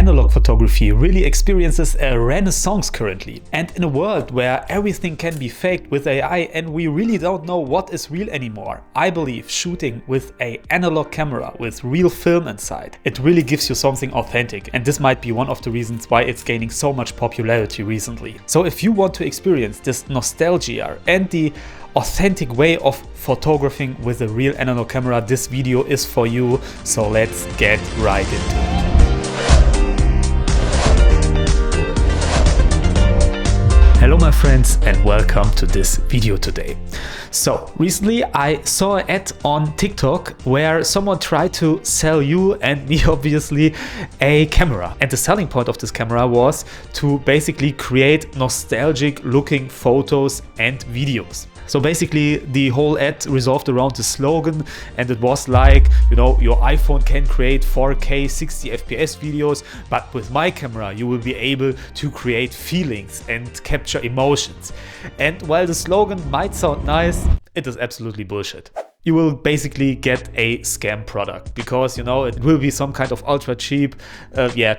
analog photography really experiences a renaissance currently. And in a world where everything can be faked with AI and we really don't know what is real anymore, I believe shooting with an analog camera with real film inside, it really gives you something authentic. And this might be one of the reasons why it's gaining so much popularity recently. So if you want to experience this nostalgia and the authentic way of photographing with a real analog camera, this video is for you. So let's get right into it. Hello my friends and welcome to this video today. So recently I saw an ad on TikTok where someone tried to sell you and me obviously a camera. And the selling point of this camera was to basically create nostalgic looking photos and videos. So basically the whole ad resolved around the slogan, and it was like, you know, your iPhone can create 4K 60 FPS videos, but with my camera you will be able to create feelings and capture emotions. And while the slogan might sound nice, it is absolutely bullshit. You will basically get a scam product because, you know, it will be some kind of ultra cheap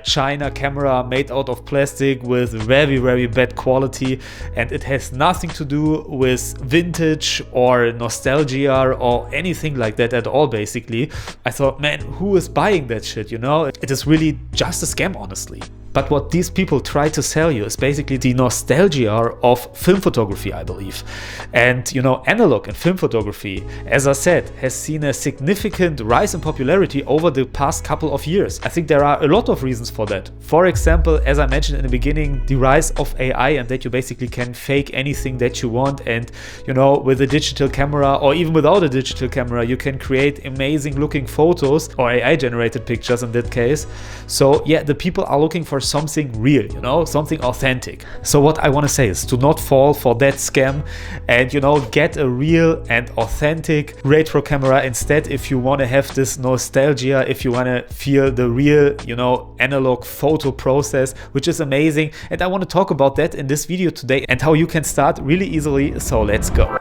China camera made out of plastic with very bad quality, and it has nothing to do with vintage or nostalgia or anything like that at all. Basically I thought, man, who is buying that shit, you know? It is really just a scam, honestly. But what these people try to sell you is basically the nostalgia of film photography, I believe. And you know, analog and film photography, as I said, has seen a significant rise in popularity over the past couple of years. I think there are a lot of reasons for that. For example, as I mentioned in the beginning, the rise of AI, and that you basically can fake anything that you want. And you know, with a digital camera or even without a digital camera, you can create amazing looking photos or AI generated pictures in that case. So yeah, the people are looking for something real, you know, something authentic. So what I want to say is to not fall for that scam and, you know, get a real and authentic retro camera instead if you want to have this nostalgia, if you want to feel the real, you know, analog photo process, which is amazing. And I want to talk about that in this video today and how you can start really easily. So let's go.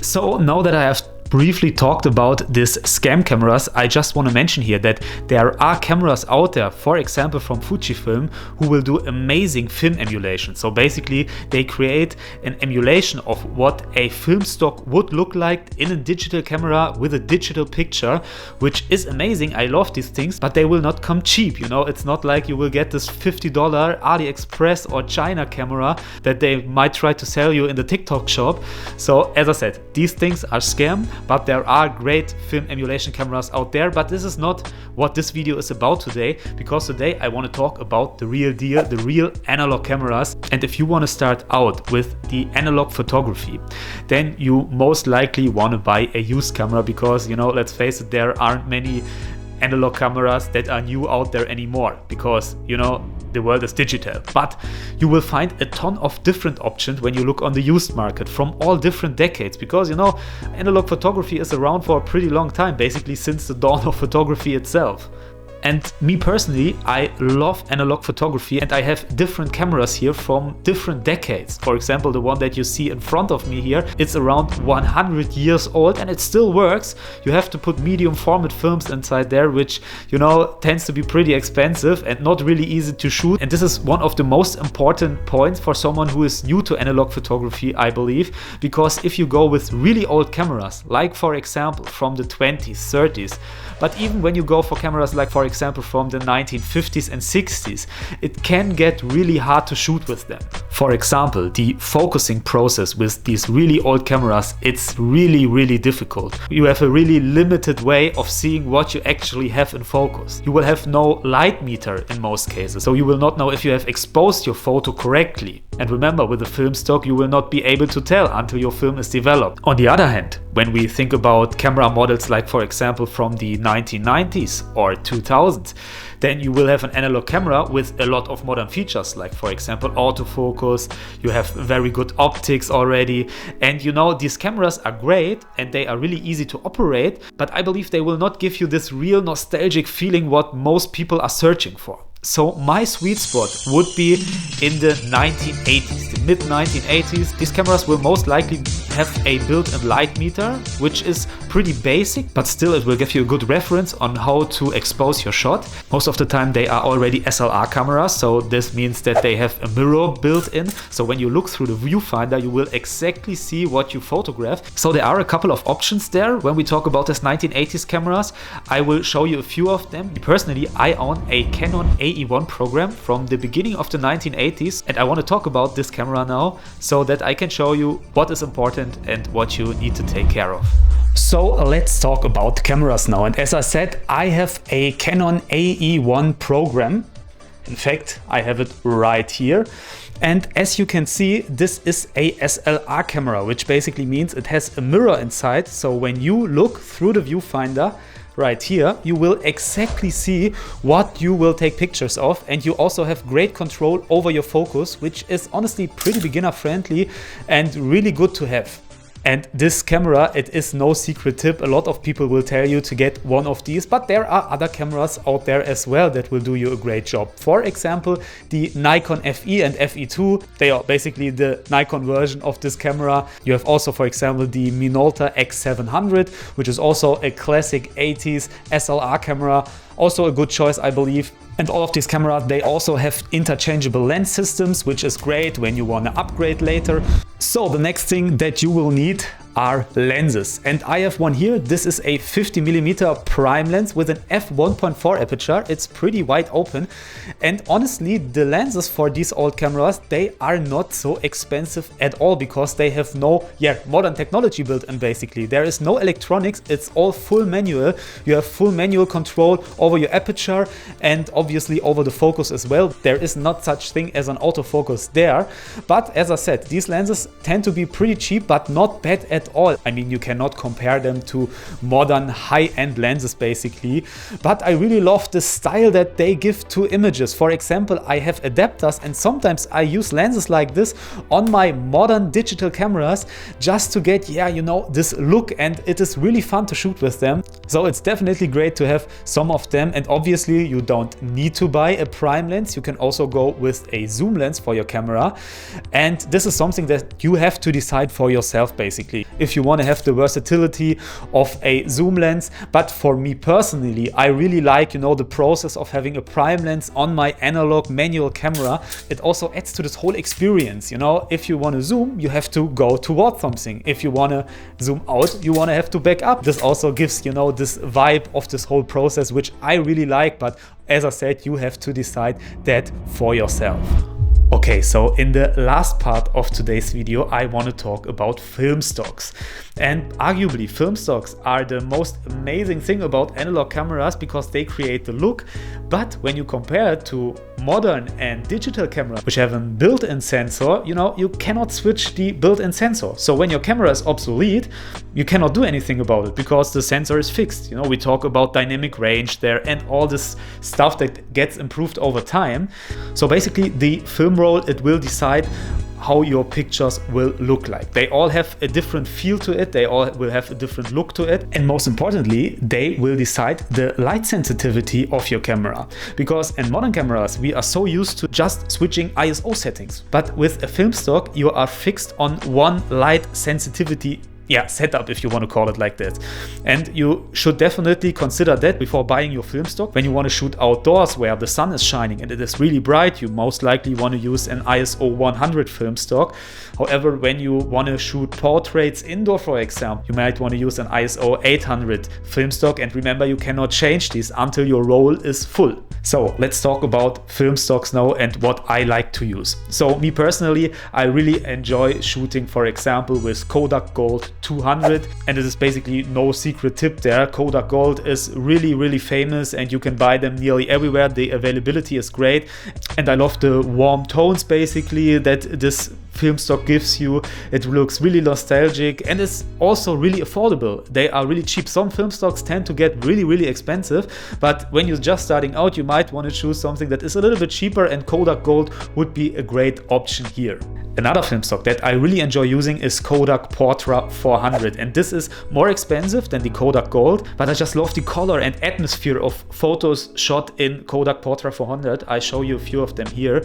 So now that I have briefly talked about these scam cameras, I just want to mention here that there are cameras out there, for example from Fujifilm, who will do amazing film emulation. So basically they create an emulation of what a film stock would look like in a digital camera with a digital picture, which is amazing. I love these things, but they will not come cheap, you know. It's not like you will get this $50 AliExpress or China camera that they might try to sell you in the TikTok shop. So as I said, these things are scam. But there are great film emulation cameras out there. But this is not what this video is about today, because today I want to talk about the real deal, the real analog cameras. And if you want to start out with the analog photography, then you most likely want to buy a used camera because, you know, let's face it, there aren't many analog cameras that are new out there anymore because, you know, the world is digital. But you will find a ton of different options when you look on the used market from all different decades, because, you know, analog photography is around for a pretty long time, basically since the dawn of photography itself. And me personally, I love analog photography, and I have different cameras here from different decades. For example, the one that you see in front of me here, it's around 100 years old and it still works. You have to put medium format films inside there, which, you know, tends to be pretty expensive and not really easy to shoot. And this is one of the most important points for someone who is new to analog photography, I believe, because if you go with really old cameras, like for example from the 20s, 30s, but even when you go for cameras like for example from the 1950s and 60s, it can get really hard to shoot with them. For example, the focusing process with these really old cameras, it's really difficult. You have a really limited way of seeing what you actually have in focus. You will have no light meter in most cases, so you will not know if you have exposed your photo correctly. And remember, with a film stock, you will not be able to tell until your film is developed. On the other hand, when we think about camera models like for example from the 1990s or 2000s, then you will have an analog camera with a lot of modern features, like for example autofocus. You have very good optics already, and you know, these cameras are great and they are really easy to operate, but I believe they will not give you this real nostalgic feeling what most people are searching for. So my sweet spot would be in the 1980s, the mid 1980s. These cameras will most likely have a built-in light meter, which is pretty basic, but still it will give you a good reference on how to expose your shot. Most of the time they are already SLR cameras, so this means that they have a mirror built in. So when you look through the viewfinder, you will exactly see what you photographed. So there are a couple of options there. When we talk about this 1980s cameras, I will show you a few of them. Personally, I own a Canon AE1 program from the beginning of the 1980s, and I want to talk about this camera now so that I can show you what is important and what you need to take care of. So let's talk about cameras now. And as I said, I have a Canon AE1 program. In fact, I have it right here. And as you can see, this is a SLR camera, which basically means it has a mirror inside. So when you look through the viewfinder right here, you will exactly see what you will take pictures of, and you also have great control over your focus, which is honestly pretty beginner friendly and really good to have. And this camera, it is no secret tip. A lot of people will tell you to get one of these, but there are other cameras out there as well that will do you a great job. For example, the Nikon FE and FE2, they are basically the Nikon version of this camera. You have also, for example, the Minolta X700, which is also a classic 80s SLR camera. Also a good choice, I believe. And all of these cameras, they also have interchangeable lens systems, which is great when you want to upgrade later. So the next thing that you will need are lenses. And I have one here. This is a 50mm prime lens with an f1.4 aperture. It's pretty wide open. And honestly, the lenses for these old cameras, they are not so expensive at all because they have no modern technology built in basically. There is no electronics. It's all full manual. You have full manual control over your aperture and obviously over the focus as well. There is not such thing as an autofocus there. But as I said, these lenses tend to be pretty cheap, but not bad at all. I mean, you cannot compare them to modern high-end lenses basically, but I really love the style that they give to images. For example, I have adapters and sometimes I use lenses like this on my modern digital cameras just to get, you know, this look, and it is really fun to shoot with them. So it's definitely great to have some of them, and obviously you don't need to buy a prime lens. You can also go with a zoom lens for your camera, and this is something that you have to decide for yourself basically. If you want to have the versatility of a zoom lens, but for me personally, I really like, you know, the process of having a prime lens on my analog manual camera. It also adds to this whole experience. You know, if you want to zoom, you have to go towards something. If you want to zoom out, you want to have to back up. This also gives, you know, this vibe of this whole process, which I really like, but as I said, you have to decide that for yourself. Okay, so in the last part of today's video, I want to talk about film stocks. And arguably, film stocks are the most amazing thing about analog cameras because they create the look. But when you compare it to modern and digital cameras, which have a built-in sensor, you know, you cannot switch the built-in sensor. So when your camera is obsolete, you cannot do anything about it because the sensor is fixed. You know, we talk about dynamic range there and all this stuff that gets improved over time. So basically, the film roll, it will decide how your pictures will look like. They all have a different feel to it, they all will have a different look to it, and most importantly, they will decide the light sensitivity of your camera. Because in modern cameras, we are so used to just switching ISO settings, but with a film stock, you are fixed on one light sensitivity setup, if you want to call it like that. And you should definitely consider that before buying your film stock. When you want to shoot outdoors where the sun is shining and it is really bright, you most likely want to use an ISO 100 film stock. However, when you want to shoot portraits indoor, for example, you might want to use an ISO 800 film stock. And remember, you cannot change these until your roll is full. So let's talk about film stocks now and what I like to use. So me personally, I really enjoy shooting, for example, with Kodak Gold 200, and it is basically no secret tip there. Kodak Gold is really famous and you can buy them nearly everywhere. The availability is great, and I love the warm tones basically that this film stock gives you. It looks really nostalgic and it's also really affordable. They are really cheap. Some film stocks tend to get really expensive, but when you're just starting out, you might want to choose something that is a little bit cheaper, and Kodak Gold would be a great option here. Another film stock that I really enjoy using is Kodak Portra 400, and this is more expensive than the Kodak Gold, but I just love the color and atmosphere of photos shot in Kodak Portra 400. I show you a few of them here.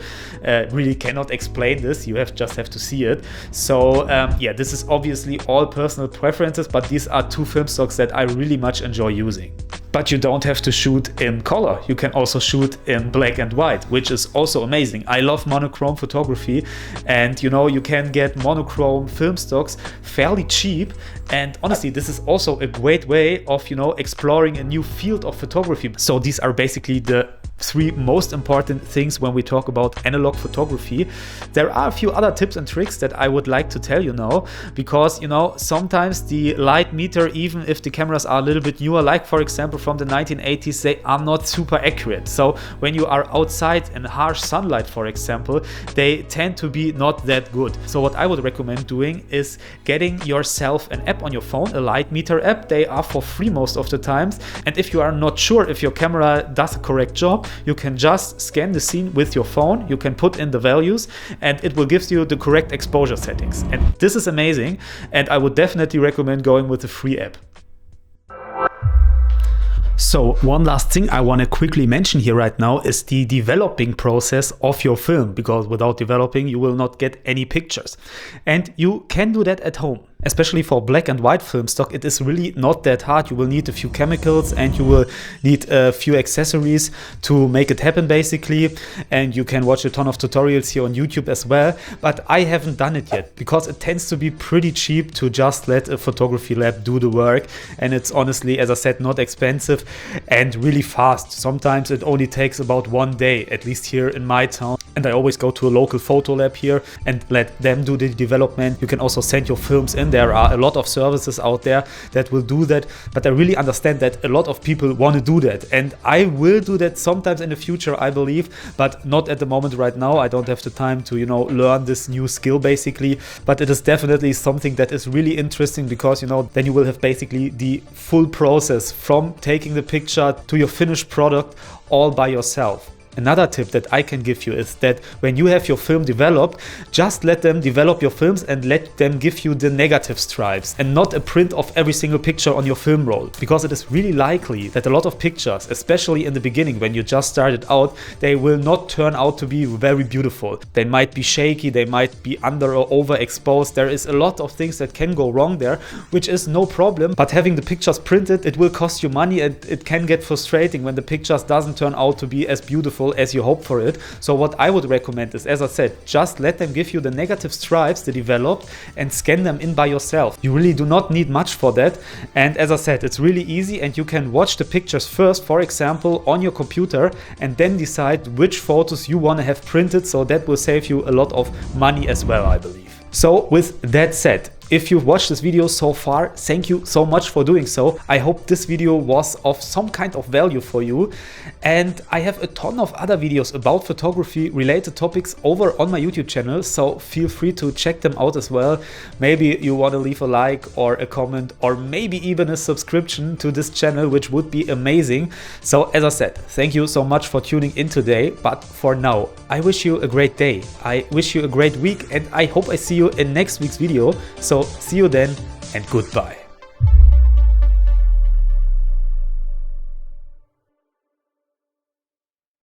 Really cannot explain this, you just have to see it. So yeah, this is obviously all personal preferences, but these are two film stocks that I really much enjoy using. But you don't have to shoot in color. You can also shoot in black and white, which is also amazing. I love monochrome photography, and you know, you can get monochrome film stocks fairly cheap. And honestly, this is also a great way of, you know, exploring a new field of photography. So these are basically the three most important things when we talk about analog photography. There are a few other tips and tricks that I would like to tell you now, because, you know, sometimes the light meter, even if the cameras are a little bit newer, like for example from the 1980s, they are not super accurate. So when you are outside in harsh sunlight, for example, they tend to be not that good. So what I would recommend doing is getting yourself an app on your phone, a light meter app. They are for free most of the times. And if you are not sure if your camera does a correct job, you can just scan the scene with your phone, you can put in the values, and it will give you the correct exposure settings. And this is amazing, and I would definitely recommend going with the free app. So one last thing I want to quickly mention here right now is the developing process of your film, because without developing you will not get any pictures. And you can do that at home. Especially for black and white film stock, it is really not that hard. You will need a few chemicals and you will need a few accessories to make it happen basically. And you can watch a ton of tutorials here on YouTube as well. But I haven't done it yet because it tends to be pretty cheap to just let a photography lab do the work. And it's honestly, as I said, not expensive and really fast. Sometimes it only takes about 1 day, at least here in my town. And I always go to a local photo lab here and let them do the development. You can also send your films in. There are a lot of services out there that will do that, but I really understand that a lot of people want to do that, and I will do that sometimes in the future, I believe, but not at the moment right now. I don't have the time to, you know, learn this new skill basically, but it is definitely something that is really interesting, because, you know, then you will have basically the full process from taking the picture to your finished product all by yourself. Another tip that I can give you is that when you have your film developed, just let them develop your films and let them give you the negative stripes and not a print of every single picture on your film roll. Because it is really likely that a lot of pictures, especially in the beginning when you just started out, they will not turn out to be very beautiful. They might be shaky, they might be under or overexposed. There is a lot of things that can go wrong there, which is no problem. But having the pictures printed, it will cost you money, and it can get frustrating when the pictures doesn't turn out to be as beautiful as you hope for it. So what I would recommend is, as I said, just let them give you the negative stripes they developed and scan them in by yourself. You really do not need much for that. And as I said, it's really easy, and you can watch the pictures first, for example, on your computer, and then decide which photos you want to have printed. So that will save you a lot of money as well, I believe. So with that said, if you've watched this video so far, thank you so much for doing so. I hope this video was of some kind of value for you. And I have a ton of other videos about photography related topics over on my YouTube channel, so feel free to check them out as well. Maybe you want to leave a like or a comment or maybe even a subscription to this channel, which would be amazing. So as I said, thank you so much for tuning in today. But for now, I wish you a great day. I wish you a great week, and I hope I see you in next week's video. So see you then, and goodbye.